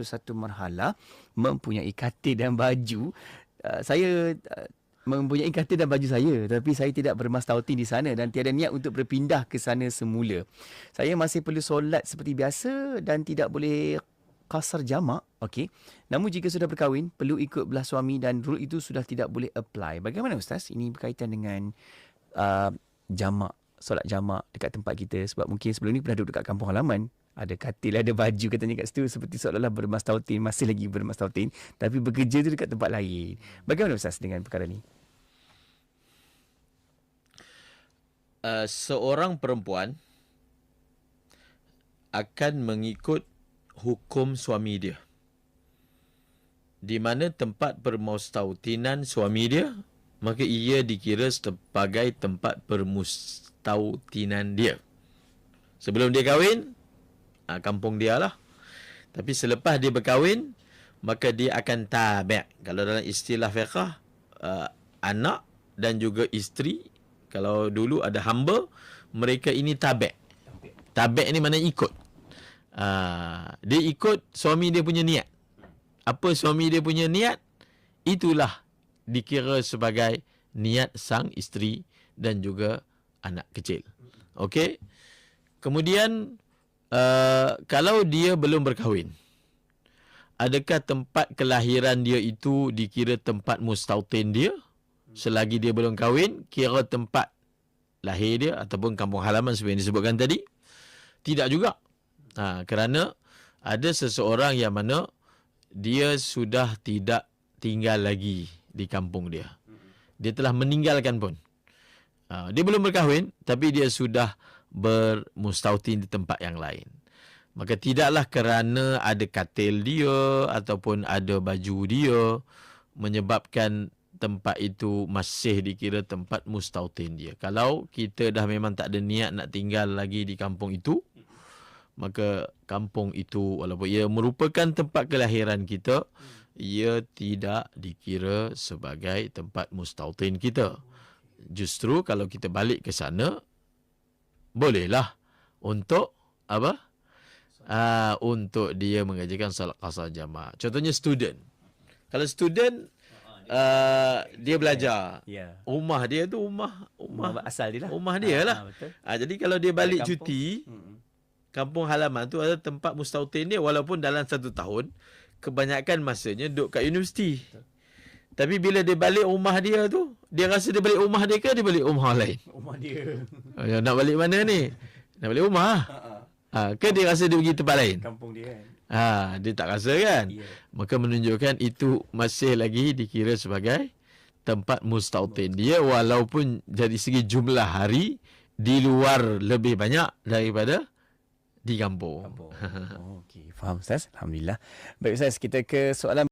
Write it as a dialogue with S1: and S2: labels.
S1: satu marhalah mempunyai katil dan baju. Saya mempunyai katil dan baju saya, tapi saya tidak bermastautin di sana dan tiada niat untuk berpindah ke sana semula. Saya masih perlu solat seperti biasa dan tidak boleh qasar jamak. Okey. Namun jika sudah berkahwin, perlu ikut belah suami dan rule itu sudah tidak boleh apply. Bagaimana Ustaz? Ini berkaitan dengan jamak, solat jamak dekat tempat kita, sebab mungkin sebelum ni pernah duduk dekat kampung halaman. Ada katil, ada baju katanya kat situ, seperti seolah-olah bermastautin, masih lagi bermastautin, tapi bekerja tu dekat tempat lain. Bagaimana Ustaz dengan perkara ni?
S2: Seorang perempuan akan mengikut hukum suami dia. Di mana tempat permustautinan suami dia, maka ia dikira sebagai tempat permustautinan dia. Sebelum dia kahwin, kampung dia lah. Tapi selepas dia berkahwin, maka dia akan tabi'. Kalau dalam istilah fiqh, anak dan juga isteri, kalau dulu ada hamba, mereka ini tabi'. Tabi' ni mana ikut. Dia ikut suami dia punya niat. Apa suami dia punya niat, itulah dikira sebagai niat sang isteri dan juga anak kecil. Okey. Kemudian kalau dia belum berkahwin, adakah tempat kelahiran dia itu dikira tempat mustautin dia? Selagi dia belum kahwin, kira tempat lahir dia ataupun kampung halaman seperti yang disebutkan tadi? Tidak juga. Kerana ada seseorang yang mana dia sudah tidak tinggal lagi di kampung dia. Dia telah meninggalkan pun. Dia belum berkahwin, tapi dia sudah bermustautin di tempat yang lain. Maka tidaklah kerana ada katil dia ataupun ada baju dia menyebabkan tempat itu masih dikira tempat mustautin dia. Kalau kita dah memang tak ada niat nak tinggal lagi di kampung itu, maka kampung itu walaupun ia merupakan tempat kelahiran kita, ia tidak dikira sebagai tempat mustautin kita. Justru kalau kita balik ke sana, bolehlah untuk apa? Untuk dia mengajarkan solat qasar jamak. Contohnya student. Kalau student dia belajar. Rumah dia tu rumah
S1: asal dia lah.
S2: Rumah dia lah. Jadi kalau dia balik cuti, kampung halaman tu ada tempat mustautin dia, walaupun dalam 1 tahun kebanyakan masanya duduk kat universiti. Tapi bila dia balik rumah dia tu, dia rasa dia balik rumah dia ke dia balik rumah lain?
S1: Rumah dia.
S2: Nak balik mana ni? Nak balik rumah? Ke dia rasa dia pergi tempat lain?
S1: Kampung dia kan.
S2: Dia tak rasa kan? Yeah. Maka menunjukkan itu masih lagi dikira sebagai tempat mustautin dia, walaupun dari segi jumlah hari di luar lebih banyak daripada di kampung.
S1: Okey, faham Ustaz. Alhamdulillah. Baik Ustaz, kita ke soalan